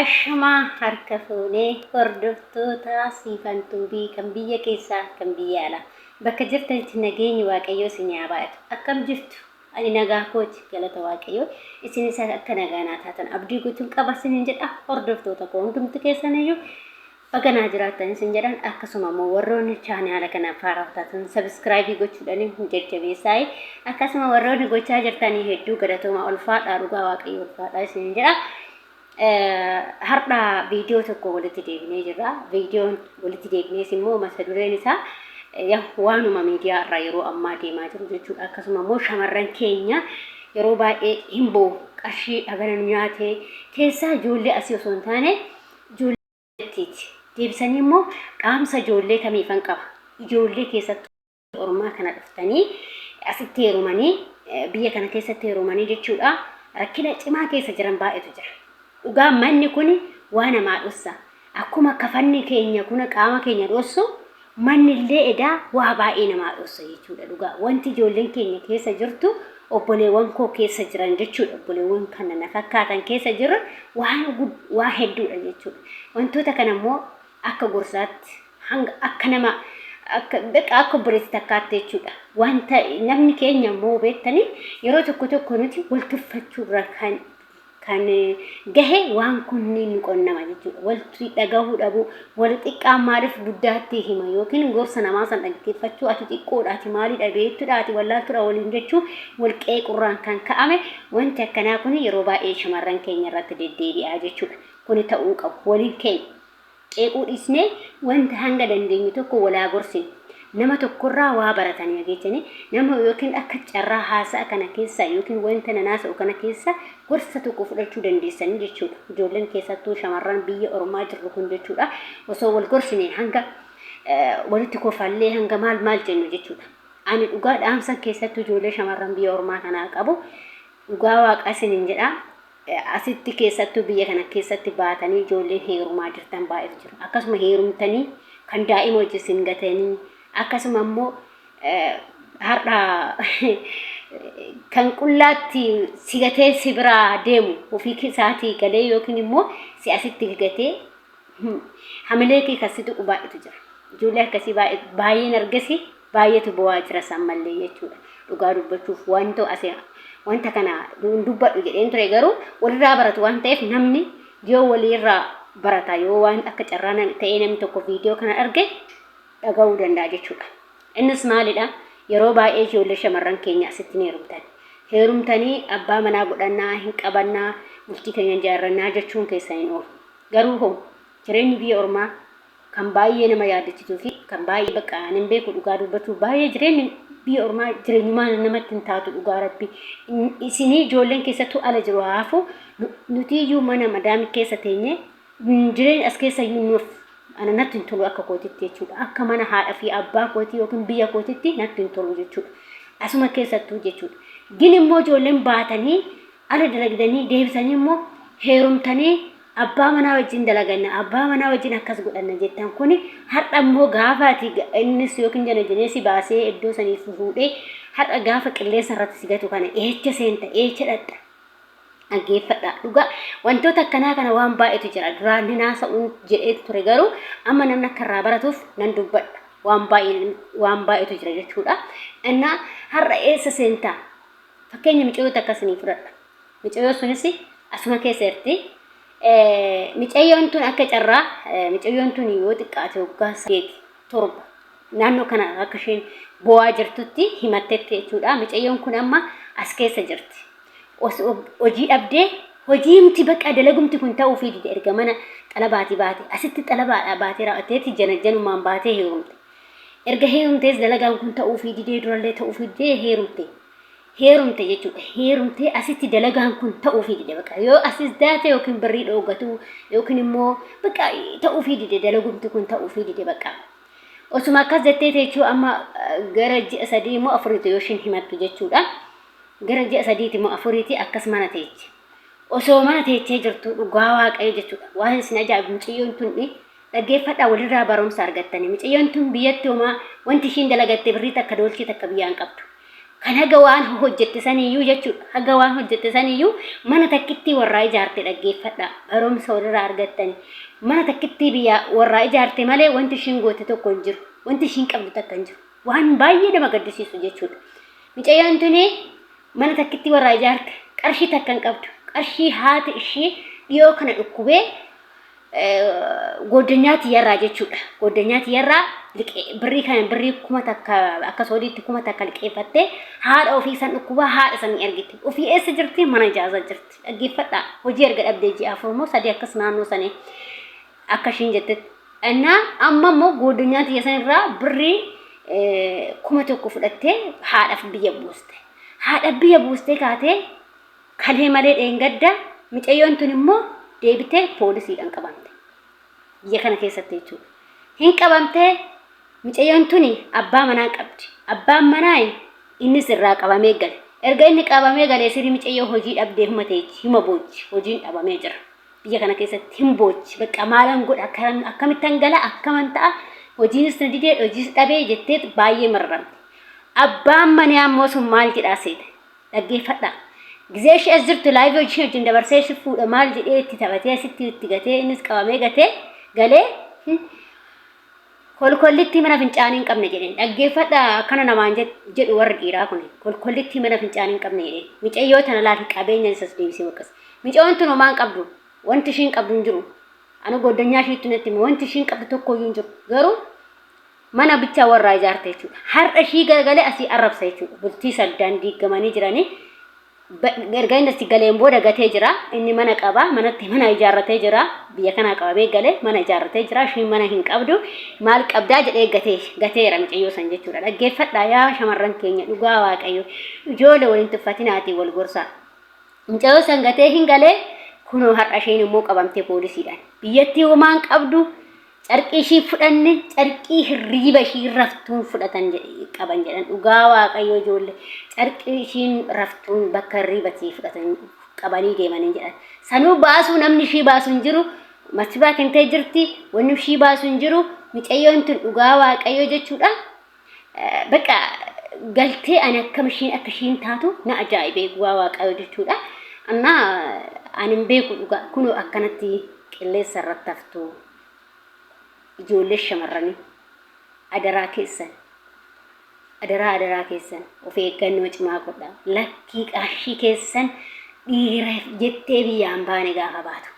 Ashamaa harka fuunee hordoftoota siifaantubii kan biyya keessaa kan biyya alaa bakka jirtanitti nageenyi waaqayyoo isin haa baay'atu. Akkam jirtu? Ani nagaa kooti galata waaqayyoo isinis akka nagaa naa taatan abdii guutuun qaba isiniin jedha. Hordoftoota koo hundumti keessaniyyuu baganaa jiraatan isin jedhan akkasuma immoo warroonni chaanaala kanaaf haaraa taatan subscribe gochuudhaan jajjabeessaa akkasuma warroonni gochaa jirtanii hedduu galatooma ulfaadhaa dhugaa waaqayyoo ulfaadhaa isin jedha. Har'a video tokko walitti deebinee jirra. Videoon walitti deebinee immoo mata dureen isaa waanuma miidiyaa irraa yeroo ammaa deemaa jiru jechuudha. Akkasuma immoo shamarran keenya yeroo baay'ee himboo qarshii dhaganan nyaatee keessaa ijoollee asii osoo hin taane ijoolleetiiti. Deebisanii immoo dhaamsa ijoollee kamiifan qaba. Ijoollee keessatti ormaa kana dhuftanii asitti heerumanii biyya kana keessatti heerumanii jechuudha. Rakkina cimaa keessa jiran baay'eetu jira. Dhugaa manni kun waan namaa dhossa. Akkuma kafanni keenya kun qaama keenya dhossu manni illee edaa waa baay'ee namaa dhossa jechuudha. Dhugaa wanti ijoolleen keenya keessa jirtu obboleewwan koo keessa jiran jechuudha. Obboleewwan kana na fakkaatan keessa jiran waa hedduudha jechuudha. Wantoota kana immoo akka gorsaatti hanga akka nama akka obboleetti takkaatti jechuudha. Wanta namni keenya immoo beektanii yeroo tokko nuti wal tuffachuurra kan gahe waan kunniin nu qonnama jechuudha. Walti dhagahuu dhabu wal xiqqaan maaliif guddaatti hima yookiin gorsa namaa san dhaggeeffachuu ati xiqqoodhaati maalii dhabeettuudhaati wallaaltuudha waliin jechuu wal qeequrraan kan ka'ame wanti akkanaa kun yeroo baay'ee shamarran keenya irratti deddeebi'aa jechuudha. Kun ta'uu qabu waliin keenya qeequu dhiisnee wanta hanga dandeenyu tokko walaa gorsinu. Nama tokkorraa waa baratanii ageechanii nama yookiin akka carraa haasaa kana keessa yookiin wanta nanaasa kana keessa gorsa tokko fudhachuu dandeessanii jechuudha. Ijoolleen keessattuu shamarran biyya ormaa jirru kun jechuudha. Osoo wal gorsine hanga walitti kofallee hanga maal jennu jechuudha. Ani dhugaa dhaamsa keessattuu ijoollee shamarran biyya ormaa kanaa qabu dhugaa waaqa isiniin jedha. Asitti keessattuu biyya kana keessatti baatanii ijoolleen heerumaa jirtan baay'eetu jira. Akkasuma heerumtanii kan daa'ima wajjin gatanii akkasuma immoo har'a kan qullaatti sigatee sibiraa deemu ofii isaatii galee yookiin immoo si asitti gatee hamilee kee kasitu baay'eetu jira. Ijoollee akkasii baay'een argasi baay'eetu bo'aa jira sammallee jechuudha. Dhugaa dubbachuuf wanta kana dubbadhu jedheen ture garuu walirraa baratu waan ta'eef namni yoo walirraa barata yoo waan akka carraa ta'ee namni tokko viidiyoo kana arge dhaga'uu danda'a jechuudha. Innis maalidha? Yeroo baay'ee ijoollee shamarran keenya asitti heerumtanii abbaa manaa godhannaa hin qabannaa bultii keenya ijaarrannaa jechuun keessa hin oolu. Garuu hoo jireenyi biyya ormaa kan baay'ee nama yaadachiisuu fi kan baay'ee bakka hin beeku dhugaa dubbachuu baay'ee jireenyi biyya ormaa jireenyumaa namatti hin taatu dhugaa rabbi. Isinii ijoolleen keessattuu ala jiru haafu nuti iyyuu mana madaami keessa teenye jireenya as keessa iyyuu nuuf ana natti hin tolu akka kootitti jechuudha. Akka mana haadha fi abbaa kootii yookiin biyya kootitti natti hin tolu jechuudha. Asuma keessattuu jechuudha. Gin immoo ijoolleen baatanii ala dalagdanii deebisanii immoo heerumtanii abbaa manaa wajjin dalaganna abbaa manaa wajjin akkas godhanna jettan kuni har'a immoo gaafaati innis yookiin jana jineesi baasee iddoo sanii fuudhee har'a gaafa qilleensa irratti sigatu kana eecha seenta eecha dhadha. Aggeeffadha dhugaa wantoota akkanaa kana waan baay'eetu jira. Duraan naasa'uun jedhee ture garuu amma namni akka irraa baratuuf nan dubbadha. Waan baay'eetu jira jechuudha. Innaa har'a eessa seentaa? Fakkeenya micayyoota akkasii fudhadha. Micayyoo sunis asuma keessa jirti. Micayyoon tun akka carraa micayyoon tun yoo xiqqaate waggaa 7 naannoo kana akka isheen bo'aa jirtutti himatteetti jechuudha. Micayyoon kun amma as keessa jirti. Hojii dhabdee hojiimti bakka dalagumti kun ta'uu fi dide erga mana xalabaati baate asitti xalabaadhaa baatee raawwatteetti janumaan baatee heerumte. Erga heerumtees dalagaan kun ta'uu fi didee durallee ta'uu fi didee heerumte jechuudha. Heerumtee asitti dalagaan kun ta'uu fi dide bakka yoo asis daate yookiin birrii dhoogatu yookiin immoo bakka ta'uu fi dide dalagumti kun ta'uu fi dide bakka. Osuma akkas jettee jechuudha amma gara ji'a 3 immoo 4 yoo ishiin himattu jechuudha. Gara ji'a 3 immoo 4 akkas mana teechi. Osoo mana teechee jirtu dhugaa waaqayyo jechuudha. Waan isin ajaa'ibu micayyoon tun dhaggeeffadhaa walirraa barumsa argattanii. Micayyoon tun biyyatti homaa wanti ishiin dalagatte birrii takka doolchii takka biyyaan qabdu. kan haga waan hojjette saniyyuu jechuudha. Haga waan hojjette saniyyuu mana takkitti warraa ijaarte dhaggeeffadha. Barumsa walirraa argattani. Mana takkitti biyya warraa ijaarte malee wanti ishiin goote tokko hin jiru. Wanti ishiin qabdu takka hin jiru. Waan baay'ee nama gaddisiisu jechuudha. Mucayyaan tuni mana takkitti warraa ijaarte qarshii takka hin qabdu. Qarshii haati ishii dhiyoo kana dhukkubee goddanyaati yarraa jechuudha. Goddanyaati yarraa birrii kan birrii kuma takka akka soodiitti kuma takka liqeeffattee haadha ofii san dhukkuba haadha san ergite. Ofii eessa jirti? Mana ijaazaa jirti. Dhaggeeffadha. Hojii erga dhabdee ji'a afur moo sadii akkas naannoo sanii akka ishiin jette. Innaa amma immoo goddanyaati san irraa birrii kuma tokko fudhattee haadhaaf biyya buuste. Haadha biyya buustee kaatee kalee malee dheengadda mucayyoon tun immoo deebitee poolisiidhaan qabamte. Biyya kana keessatti jechuudha. Hin qabamtee mucayyoon tuni abbaa manaa qabdi. Abbaan manaa innis irraa qabamee gale. Erga inni qabamee galee sirri mucayyoo hojii dhabdee humateechi hima boochi. Hojiin dhabamee jira. Biyya kana keessatti hin boochi. Bakka maalan godha akkamittan gala akkaman ta'a hojiinis na didee hojiis dhabee jettee baay'ee marramte. Abbaan manaa ammoo sun maal jedhaa seete? Dhaggeeffadha. Gizee ishee as jirtu laayivii hojii wajjin dabarsee ishee fuudha maal jedhee itti taphatee asitti itti gatee innis qabamee gatee galee kolkollitti mana fincaanii hin qabne jedheen. Dhaggeeffadha akkana namaan jedhu warri dhiiraa kun kolkollitti mana fincaanii hin qabne jedheen. Mucayyoo tana laafii qabeenya isas deebisee bakkas. Mucayyoon tun homaa hin qabdu. Wanti ishiin qabdu hin jiru. Ani goddanyaa ishiitti natti hime wanti ishiin qabdu tokko iyyuu hin jiru. Garuu mana bichaa warraa ijaarte jechuudha. Har'a ishii galgalee asii arrabsa jechuudha. Bultii saddaan diigamanii jiranii. Erga inni asii galeen booda gatee jira. Inni mana qaba. Manatti mana ijaarratee jira. Biyya kana qabamee galee mana ijaarratee jira. Ishiin mana hin qabdu. Maal qabdaa jedhee gateera mucayyoo san jechuudha. Dhaggeeffadhaa yaa shamarran keenya dhugaa waaqayyo. Ijoollee waliin tuffatinaatii wal gorsaa. Mucayyoo san gatee hin galee kunoo har'a isheen immoo qabamtee poolisiidhaan. Biyyattii homaan qabdu. Carqii ishii fudhanne carqii hirriiba ishii raftuun fudhatan qaban jedhan dhugaa waaqayyo ijoollee carqii ishiin raftuun bakka hirriibatii fudhatan qabanii deemanii jedhan sanuu baasuu namni ishii baasu hin jiru masibaa kentee jirti wanni ishii baasu hin jiru mucayyoon tun dhugaa waaqayyo jechuudha bakka galtee ani akkam ishiin taatu na ajaa'ibee dhugaa waaqayyo jechuudha ani hin beeku dhugaa kunoo akkanatti qilleessa irratti haftu. Ijoollee shamarranii adaraa keessan of eeggannoo cimaa godhaa lakkii qarshii keessan dhiira jettee biyyaan baane gaafa baatu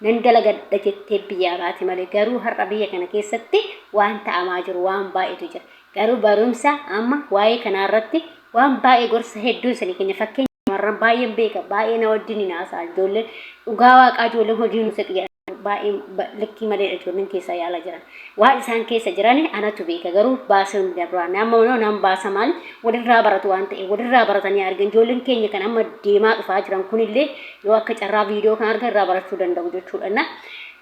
nan dalagadha jettee biyyaa baate malee garuu har'a biyya kana keessatti waan ta'amaa jiru waan baay'eetu jira garuu barumsa amma waa'ee kanarratti waan baay'ee gorsa hedduu isanii keenya fakkeenya shamarran baay'een beeka baay'ee na wajjin naasaa ijoolleen dhugaa waaqaa ijoolleen hojii nuti xiqqaa baay'ee likkii malee ijoolleen keessa yaala jiran waan isaan keessa jiran anatu beeka garuu baasee dabraan amma nan baasa maal walirraa baratu waan ta'e walirraa baratanii argan ijoolleen keenya kan amma deemaa dhufaa jiran kunillee yoo akka carraa viidiyoo kan argan irraa barachuu danda'u jechuudha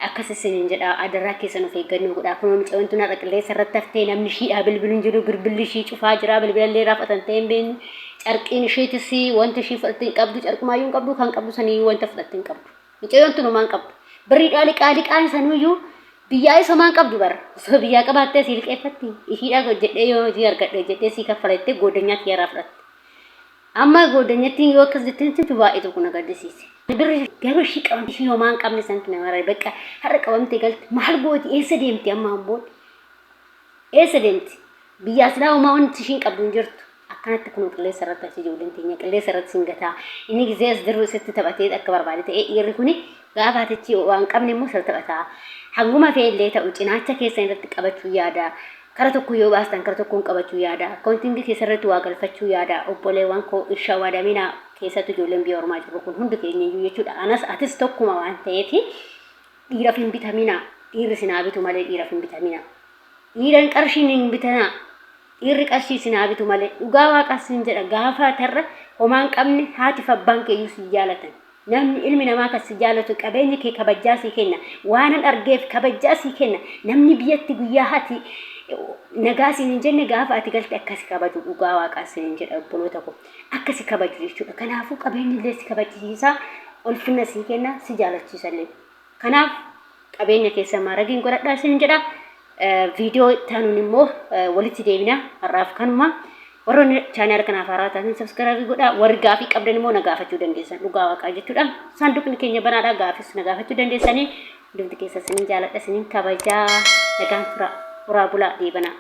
akkas isiniin jedha adaraa keessan of eeggannoo godhaa kun mucayyoon tun har'a qilleessa irratti haftee namni shiidhaa bilbilu hin jiru bilbilli ishii cufaa jira bilbilallee raafatan ta'e hin beeknu carqiin isheetis wanta ishii fudhatte hin qabdu carqumaayyuu hin qabdu kan qabdu sanii wanta fudhatte hin qabdu mucayyoon tun homaa hin qabdu. Beri liqaan sanuyyuu biyyaa isa maan qabdu bara osoo biyyaa qabaattee si liqeeffatti ishiidha jedhee yoo hojii argadhe jedhee si kaffalattee goddanyaatti yaraa fudhatte amma goddanyaatti yoo akkas jetteen simtu baay'ee tokko na gaddisiise birri garuu ishii qabamti ishii homaan qabne santu nama maraa bakka har'a qabamtee galte maal gooti eessa deemti amma amboon eessa deemti biyyaa silaa homaa wanti ishiin qabdu hin jirtu akkanatti kun qilleessa irratti achi ijoolleen teenya qilleessa irratti singataa inni gizee as dirru isitti taphatee akka barbaade ta'ee dhiirri kuni gaafa atichi waan qabne immoo sir taphataa hanguma feellee ta'u cinaacha keessan irratti qabachuu yaada kara tokko yoo baastan kara tokkoon qabachuu yaada akkauntingi keessa irratti waa galfachuu yaada obboleewwan koo irsha waadamina keessatti ijoolleen biyya ormaa jiru kun hundi keenya iyyuu jechuudha anas atis tokkuma waan ta'eef dhiiraaf hin bitamina dhiirri sinaa bitu malee dhiiraaf hin bitamina dhiiran qarshiin hin bitana dhiirri qarshii sinaa bitu malee dhugaa waaqasin jedha gaafa tarra homaan qabne haati fi abbaan keeyyuu si jaalatan namni ilmi namaa kan si jaalatu qabeenyi kee kabajaa si kenna waanan argeef kabajaa si kenna namni biyyatti guyyaa haati nagaa siin hin jenne gaafa ati galte akkasi kabaju dhugaa waaqasin jedha obboloota koo akkasi kabaju jechuudha kanaafuu qabeenyi illee si kabachiisa ulfina si kenna si jaalachiisa illee kanaaf qabeenya keessa maaragiin godhadhaa sin jedha viidiyoo taanuun immoo walitti deebina har'aaf kanuma warroonni chaanaal kanaaf haaraa ta'an subscribe godhaa. Warri gaafii qabdan immoo na gaafachuu dandeessan. Dhugaa waaqaa jechuudha. Saanduqni keenya banaadhaa gaafis na gaafachuu dandeessanii. Hundumti keessa isiniin jaaladha isiniin kabajaa nagaan tura. Uraa bulaa deebanaa.